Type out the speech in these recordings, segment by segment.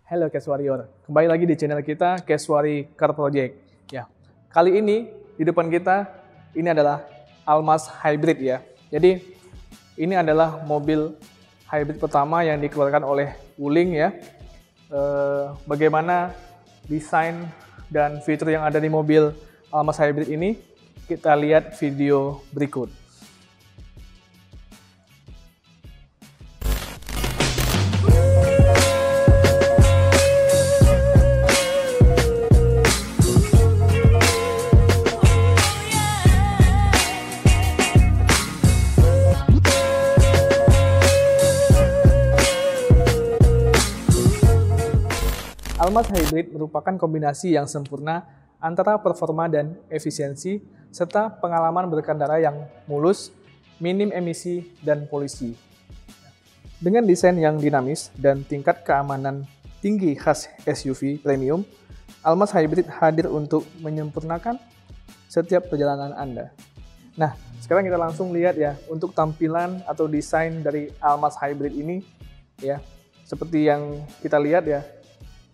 Halo Cash Warrior, kembali lagi di channel kita Cashwari Car Project. Ya, kali ini di depan kita ini adalah Almas Hybrid ya. Jadi ini adalah mobil hybrid pertama yang dikeluarkan oleh Wuling ya. Bagaimana desain dan fitur yang ada di mobil Almas Hybrid ini? Kita lihat video berikut. Almas Hybrid merupakan kombinasi yang sempurna antara performa dan efisiensi, serta pengalaman berkendara yang mulus, minim emisi, dan polusi. Dengan desain yang dinamis dan tingkat keamanan tinggi khas SUV premium, Almas Hybrid hadir untuk menyempurnakan setiap perjalanan Anda. Nah, sekarang kita langsung lihat ya, untuk tampilan atau desain dari Almas Hybrid ini, ya, seperti yang kita lihat ya.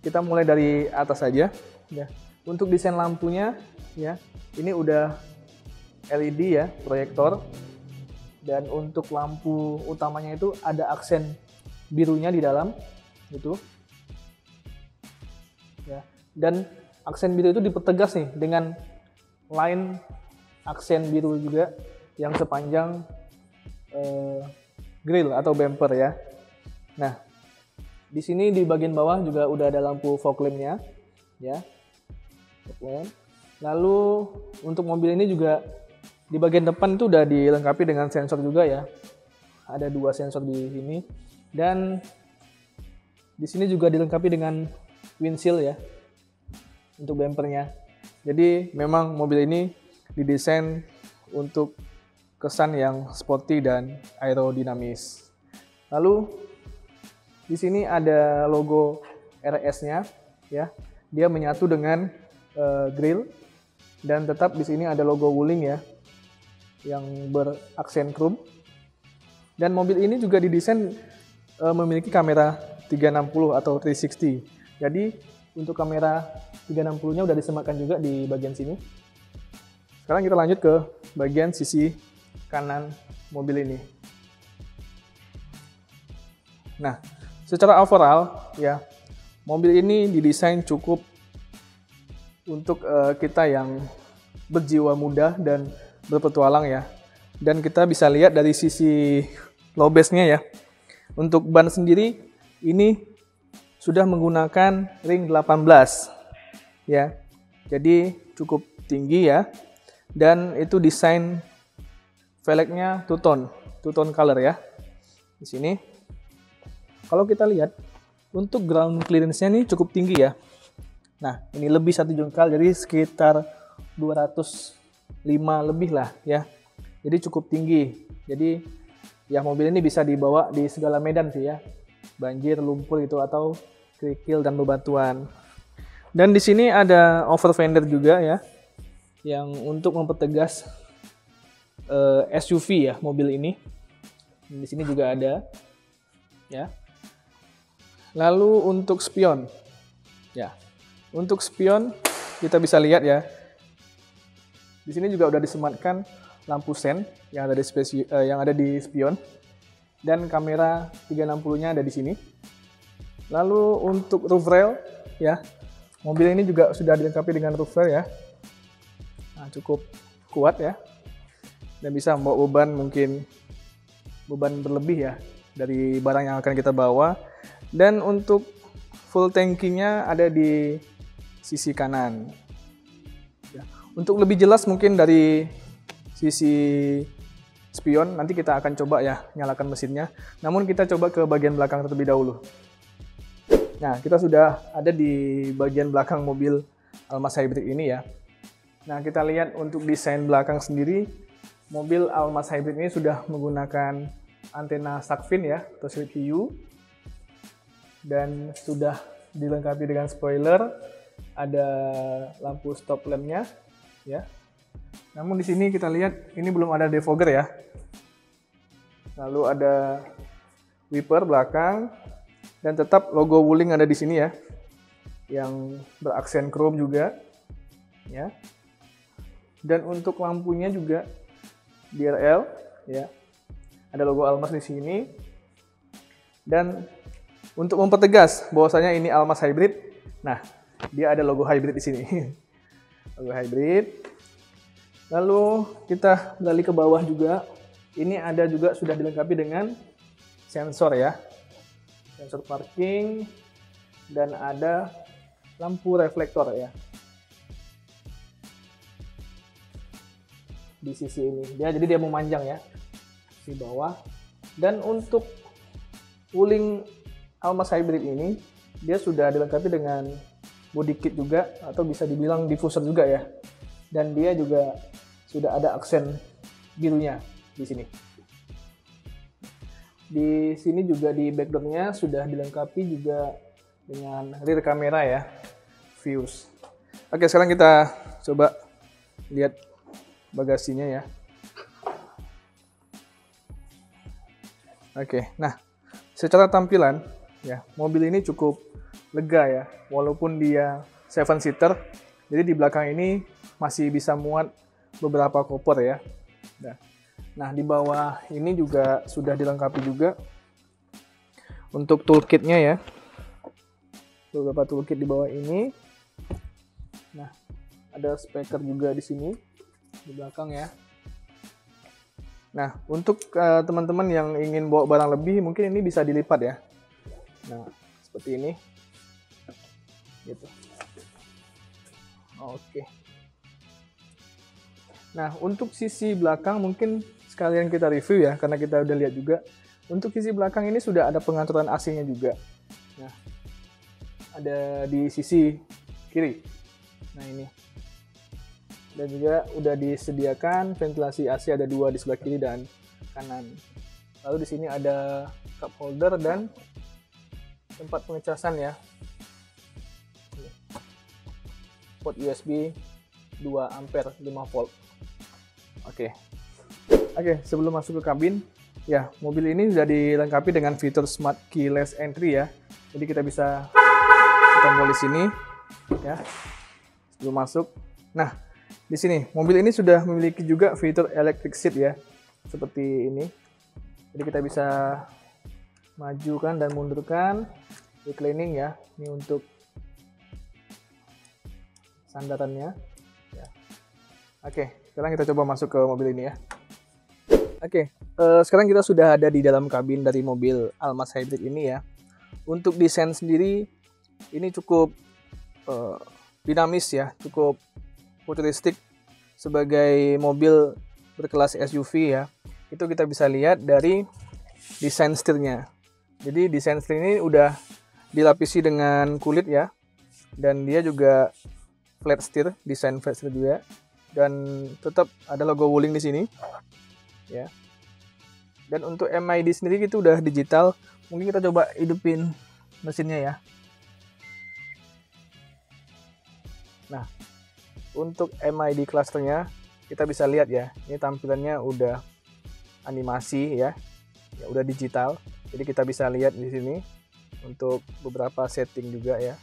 Kita mulai dari atas saja ya. Untuk desain lampunya ya, ini udah LED ya, proyektor. Dan untuk lampu utamanya itu ada aksen birunya di dalam gitu. Ya. Dan aksen biru itu dipertegas nih dengan line aksen biru juga yang sepanjang grill atau bumper ya. Nah, di sini di bagian bawah juga udah ada lampu fog lamp-nya, ya. Lalu untuk mobil ini juga di bagian depan itu udah dilengkapi dengan sensor juga ya. Ada 2 sensor di sini dan di sini juga dilengkapi dengan windshield ya untuk bumpernya. Jadi memang mobil ini didesain untuk kesan yang sporty dan aerodinamis. Lalu di sini ada logo RS-nya, ya. Dia menyatu dengan grill dan tetap di sini ada logo Wuling ya, yang beraksen chrome. Dan mobil ini juga didesain memiliki kamera 360 atau 360. Jadi untuk kamera 360-nya udah disematkan juga di bagian sini. Sekarang kita lanjut ke bagian sisi kanan mobil ini. Nah, secara overall, ya, mobil ini didesain cukup untuk kita yang berjiwa muda dan berpetualang ya. Dan kita bisa lihat dari sisi low base-nya ya. Untuk ban sendiri ini sudah menggunakan ring 18 ya. Jadi cukup tinggi ya. Dan itu desain velgnya two tone color ya. Di sini kalau kita lihat, untuk ground clearance-nya ini cukup tinggi ya. Nah, ini lebih 1 jengkal, jadi sekitar 205 lebih lah ya. Jadi cukup tinggi. Jadi ya mobil ini bisa dibawa di segala medan sih ya. Banjir, lumpur itu atau kerikil dan bebatuan. Dan di sini ada over fender juga ya, yang untuk mempertegas SUV ya mobil ini. Di sini juga ada ya. Lalu untuk spion, ya, untuk spion kita bisa lihat ya, di sini juga udah disematkan lampu sen yang ada di spion dan kamera 360-nya ada di sini. Lalu untuk roof rail, ya, mobil ini juga sudah dilengkapi dengan roof rail ya, nah, cukup kuat ya, dan bisa membawa beban berlebih ya dari barang yang akan kita bawa. Dan untuk full tankinya ada di sisi kanan. Ya. Untuk lebih jelas mungkin dari sisi spion, nanti kita akan coba ya nyalakan mesinnya. Namun kita coba ke bagian belakang terlebih dahulu. Nah, kita sudah ada di bagian belakang mobil Almas Hybrid ini ya. Nah, kita lihat untuk desain belakang sendiri, mobil Almas Hybrid ini sudah menggunakan antena shark fin ya, atau sweet hiu. Dan sudah dilengkapi dengan spoiler, ada lampu stop lamp-nya ya. Namun di sini kita lihat ini belum ada defogger ya. Lalu ada wiper belakang Dan tetap logo Wuling ada di sini ya, yang beraksen chrome juga, ya. Dan untuk lampunya juga DRL, ya. Ada logo Almas di sini. Dan untuk mempertegas bahwasanya ini Almas hybrid, nah dia ada logo hybrid di sini, logo hybrid. Lalu kita beralih ke bawah juga, ini ada juga sudah dilengkapi dengan sensor ya. Sensor parking, dan ada lampu reflektor ya di sisi ini. Jadi dia memanjang ya di bawah. Dan untuk Wuling Almas Hybrid ini dia sudah dilengkapi dengan body kit juga, atau bisa dibilang diffuser juga ya. Dan dia juga sudah ada aksen birunya di sini. Di sini juga di background-nya sudah dilengkapi juga dengan rear kamera ya, views. Oke, sekarang kita coba lihat bagasinya ya. Oke, nah secara tampilan ya, mobil ini cukup lega ya, walaupun dia 7-seater. Jadi di belakang ini masih bisa muat beberapa koper ya. Nah, di bawah ini juga sudah dilengkapi juga untuk toolkitnya ya. Beberapa toolkit di bawah ini. Nah, ada speaker juga di sini di belakang ya. Nah, untuk teman-teman yang ingin bawa barang lebih, mungkin ini bisa dilipat ya. Nah, seperti ini. Gitu. Oke. Nah, untuk sisi belakang mungkin sekalian kita review ya, karena kita udah lihat juga. Untuk sisi belakang ini sudah ada pengaturan AC-nya juga. Nah, ada di sisi kiri. Nah, ini. Dan juga udah disediakan ventilasi AC, ada 2 di sebelah kiri dan kanan. Lalu di sini ada cup holder dan tempat pengecasan ya. Port USB 2 ampere 5 volt. Oke, sebelum masuk ke kabin, ya mobil ini sudah dilengkapi dengan fitur Smart Keyless Entry ya. Jadi kita bisa tombol di sini ya sebelum masuk. Nah, di sini mobil ini sudah memiliki juga fitur electric seat ya, seperti ini. Jadi kita bisa majukan dan mundurkan, reclining ya. Ini untuk sandarannya. Ya. Oke, sekarang kita coba masuk ke mobil ini ya. Oke, sekarang kita sudah ada di dalam kabin dari mobil Almas Hybrid ini ya. Untuk desain sendiri ini cukup dinamis ya, cukup futuristik sebagai mobil berkelas SUV ya. Itu kita bisa lihat dari desain setirnya. Jadi desain setir ini udah dilapisi dengan kulit ya, dan dia juga flat steer, desain flat steer juga, dan tetap ada logo Wuling di sini ya. Dan untuk MID sendiri itu udah digital. Mungkin kita coba hidupin mesinnya ya. Nah, untuk MID clusternya kita bisa lihat ya, ini tampilannya udah animasi ya, udah digital. Jadi kita bisa lihat di sini untuk beberapa setting juga ya.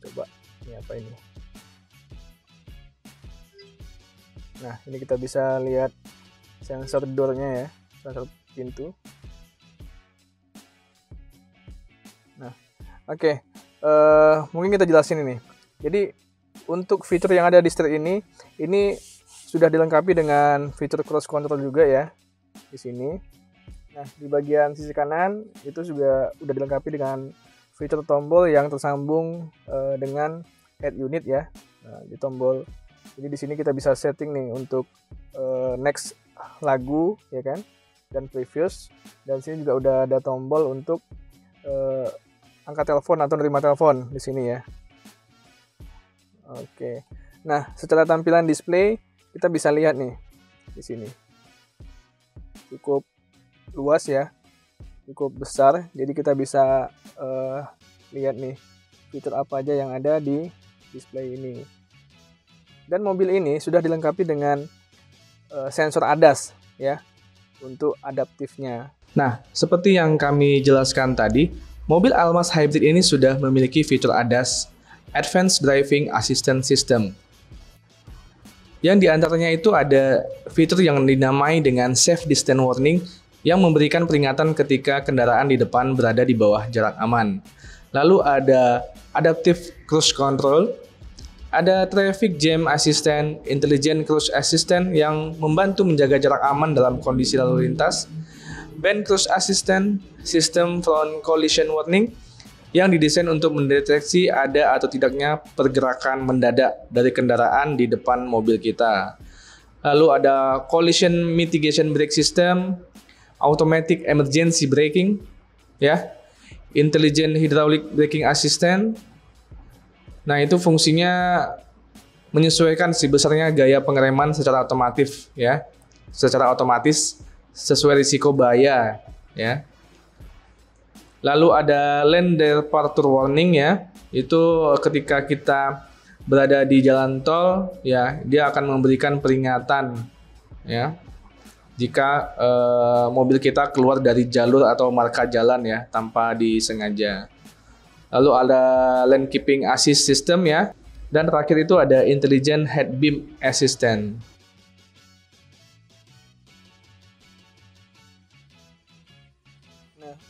Coba ini apa ini? Nah, ini kita bisa lihat sensor door-nya ya, sensor pintu. Nah, oke. Mungkin kita jelasin ini. Jadi untuk fitur yang ada di setir ini sudah dilengkapi dengan fitur cross control juga ya di sini. Nah, di bagian sisi kanan itu juga udah dilengkapi dengan fitur tombol yang tersambung dengan head unit ya. Nah, di tombol. Jadi di sini kita bisa setting nih untuk next lagu ya kan, dan previous. Dan sini juga udah ada tombol untuk angkat telepon atau nerima telepon di sini ya. Oke. Nah, secara tampilan display kita bisa lihat nih di sini. Cukup luas ya. Cukup besar. Jadi kita bisa lihat nih fitur apa aja yang ada di display ini. Dan mobil ini sudah dilengkapi dengan sensor ADAS ya untuk adaptifnya. Nah, seperti yang kami jelaskan tadi, Mobil Almas Hybrid ini sudah memiliki fitur ADAS, Advanced Driving Assistance System. Yang diantaranya itu ada fitur yang dinamai dengan Safe Distance Warning yang memberikan peringatan ketika kendaraan di depan berada di bawah jarak aman. Lalu ada Adaptive Cruise Control, ada Traffic Jam Assistant, Intelligent Cruise Assistant yang membantu menjaga jarak aman dalam kondisi lalu lintas, Band Cruise Assistant, System Front Collision Warning yang didesain untuk mendeteksi ada atau tidaknya pergerakan mendadak dari kendaraan di depan mobil kita. Lalu ada Collision Mitigation Brake System, Automatic Emergency Braking, ya, Intelligent Hydraulic Braking Assistant. Nah, itu fungsinya menyesuaikan si besarnya gaya pengereman secara otomatis, ya, secara otomatis sesuai risiko bahaya, ya. Lalu ada Lane Departure Warning, ya, itu ketika kita berada di jalan tol, ya, dia akan memberikan peringatan, ya, jika mobil kita keluar dari jalur atau marka jalan, ya, tanpa disengaja. Lalu ada Lane Keeping Assist System, ya, dan terakhir itu ada Intelligent Head Beam Assistant.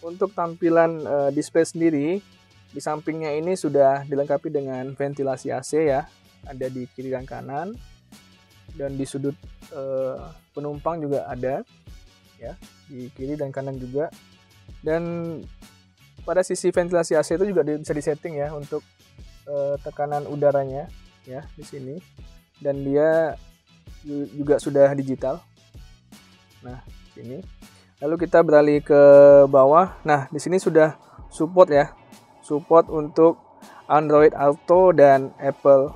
Untuk tampilan display sendiri, di sampingnya ini sudah dilengkapi dengan ventilasi AC, ya, ada di kiri dan kanan, dan di sudut penumpang juga ada, ya, di kiri dan kanan juga. Dan pada sisi ventilasi AC itu juga bisa disetting, ya, untuk tekanan udaranya, ya, di sini, dan dia juga sudah digital. Nah, sini. Lalu kita beralih ke bawah. Nah, di sini sudah support, ya. Support untuk Android Auto dan Apple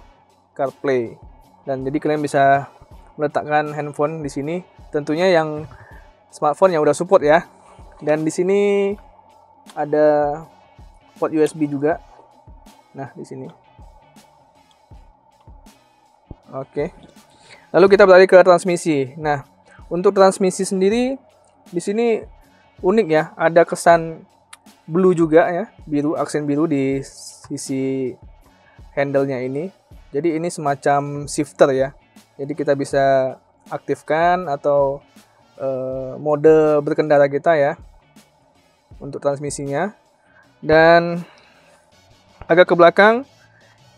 CarPlay. Dan jadi kalian bisa meletakkan handphone di sini. Tentunya yang smartphone yang udah support, ya. Dan di sini ada port USB juga. Nah, di sini. Oke. Lalu kita beralih ke transmisi. Nah, untuk transmisi sendiri di sini unik, ya, ada kesan blue juga, ya, biru, aksen biru di sisi handle-nya ini. Jadi ini semacam shifter, ya. Jadi kita bisa aktifkan atau mode berkendara kita, ya, untuk transmisinya. Dan agak ke belakang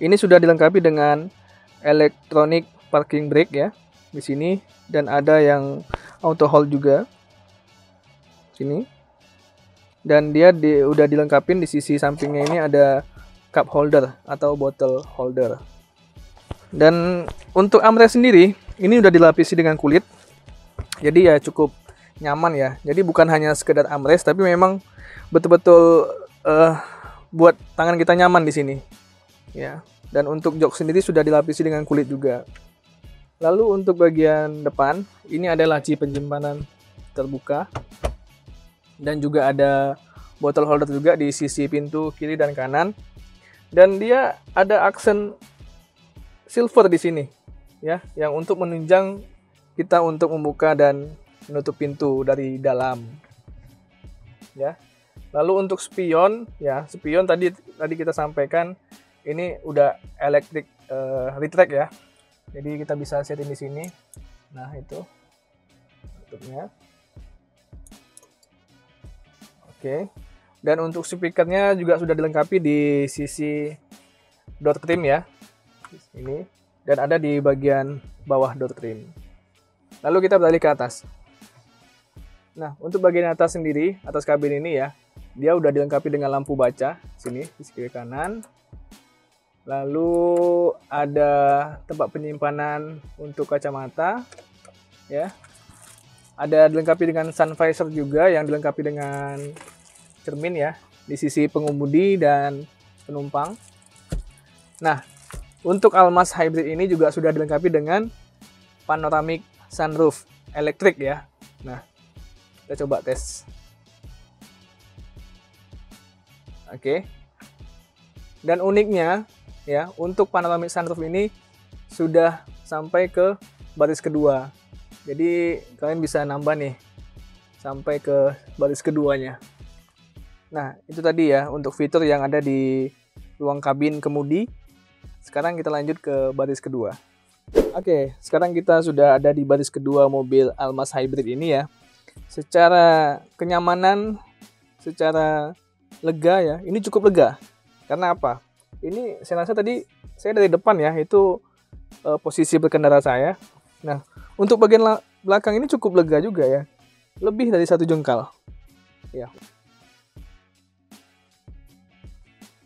ini sudah dilengkapi dengan electronic parking brake, ya, di sini, dan ada yang auto hold juga sini. Dan dia udah dilengkapin di sisi sampingnya ini ada cup holder atau bottle holder. Dan untuk armrest sendiri ini udah dilapisi dengan kulit. Jadi ya cukup nyaman, ya. Jadi bukan hanya sekedar armrest tapi memang betul-betul buat tangan kita nyaman di sini, ya. Dan untuk jok sendiri sudah dilapisi dengan kulit juga. Lalu untuk bagian depan ini ada laci penyimpanan terbuka. Dan juga ada bottle holder juga di sisi pintu kiri dan kanan. Dan dia ada aksen silver di sini, ya, yang untuk menunjang kita untuk membuka dan menutup pintu dari dalam, ya. Lalu untuk spion, ya, spion tadi kita sampaikan ini udah electric retract, ya. Jadi kita bisa setting di sini. Nah, itu tutupnya. Oke. Dan untuk speakernya juga sudah dilengkapi di sisi door trim, ya. Ini, dan ada di bagian bawah door trim. Lalu kita beralih ke atas. Nah, untuk bagian atas sendiri, atas kabin ini, ya, dia udah dilengkapi dengan lampu baca sini di kiri kanan. Lalu ada tempat penyimpanan untuk kacamata, ya. Ada dilengkapi dengan sun visor juga yang dilengkapi dengan cermin, ya, di sisi pengemudi dan penumpang. Nah, untuk Almas Hybrid ini juga sudah dilengkapi dengan panoramic sunroof elektrik, ya. Nah, kita coba tes. Oke. Dan uniknya, ya, untuk panoramic sunroof ini sudah sampai ke baris kedua. Jadi kalian bisa nambah nih sampai ke baris keduanya. Nah, itu tadi ya untuk fitur yang ada di ruang kabin kemudi. Sekarang kita lanjut ke baris kedua. Oke, sekarang kita sudah ada di baris kedua mobil Almas Hybrid ini ya. Secara kenyamanan, secara lega ya, ini cukup lega. Karena apa? Ini saya rasa tadi saya dari depan ya, itu posisi berkendara saya. Nah, untuk bagian belakang ini cukup lega juga ya. Lebih dari 1 jengkal. Ya.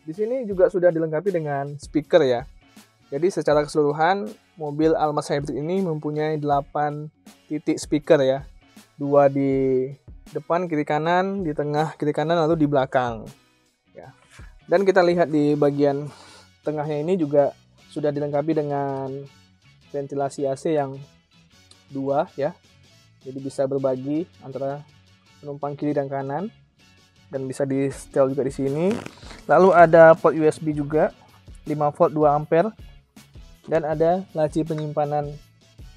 Di sini juga sudah dilengkapi dengan speaker ya. Jadi secara keseluruhan mobil Almas Hybrid ini mempunyai 8 titik speaker ya. 2 di depan kiri kanan, di tengah kiri kanan, lalu di belakang. Ya. Dan kita lihat di bagian tengahnya ini juga sudah dilengkapi dengan ventilasi AC yang 2 ya. Jadi bisa berbagi antara penumpang kiri dan kanan. Dan bisa di setel juga di sini. Lalu ada port USB juga, 5 volt 2 ampere, dan ada laci penyimpanan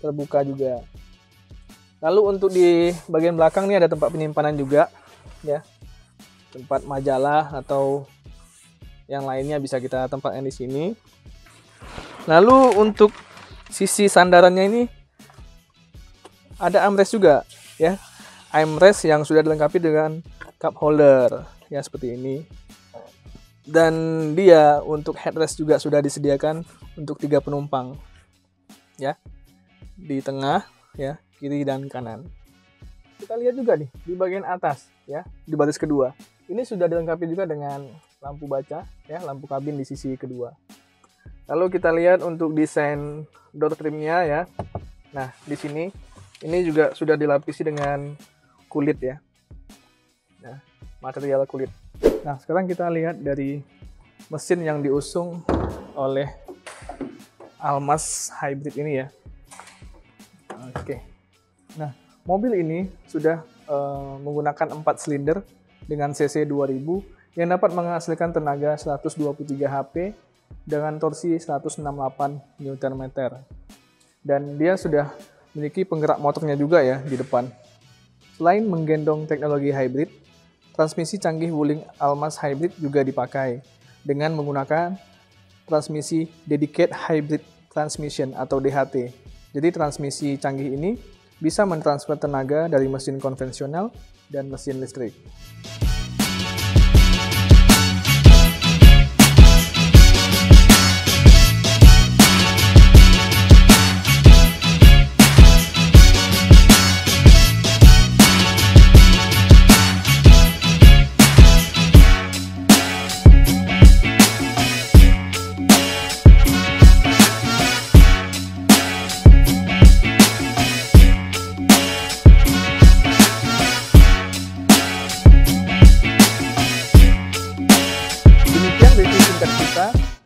terbuka juga. Lalu untuk di bagian belakang ini ada tempat penyimpanan juga, ya, tempat majalah atau yang lainnya bisa kita tempatkan di sini. Lalu untuk sisi sandarannya ini ada armrest juga, ya, armrest yang sudah dilengkapi dengan cup holder, ya seperti ini. Dan dia untuk headrest juga sudah disediakan untuk 3 penumpang ya, di tengah ya, kiri dan kanan. Kita lihat juga nih di bagian atas ya, di baris kedua ini sudah dilengkapi juga dengan lampu baca ya, lampu kabin di sisi kedua. Lalu kita lihat untuk desain door trimnya ya. Nah, di sini ini juga sudah dilapisi dengan kulit ya, nah, material kulit. Nah, sekarang kita lihat dari mesin yang diusung oleh Almas Hybrid ini ya. Oke. Nah, mobil ini sudah menggunakan 4 silinder dengan cc 2000 yang dapat menghasilkan tenaga 123 HP dengan torsi 168 Nm. Dan dia sudah memiliki penggerak motornya juga ya di depan. Selain menggendong teknologi hybrid, transmisi canggih Wuling Almas Hybrid juga dipakai dengan menggunakan transmisi Dedicated Hybrid Transmission atau DHT. Jadi transmisi canggih ini bisa mentransfer tenaga dari mesin konvensional dan mesin listrik.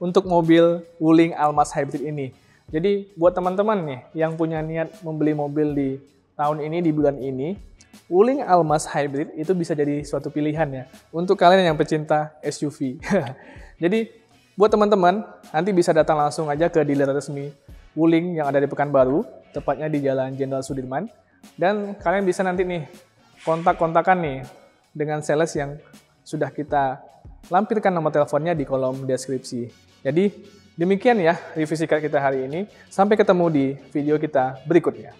Untuk mobil Wuling Almas Hybrid ini. Jadi buat teman-teman nih yang punya niat membeli mobil di tahun ini, di bulan ini, Wuling Almas Hybrid itu bisa jadi suatu pilihan ya untuk kalian yang pecinta SUV. Jadi buat teman-teman nanti bisa datang langsung aja ke dealer resmi Wuling yang ada di Pekanbaru, tepatnya di Jalan Jenderal Sudirman, dan kalian bisa nanti nih kontak-kontakan nih dengan sales yang sudah kita lampirkan nomor teleponnya di kolom deskripsi. Jadi demikian ya review singkat kita hari ini. Sampai ketemu di video kita berikutnya.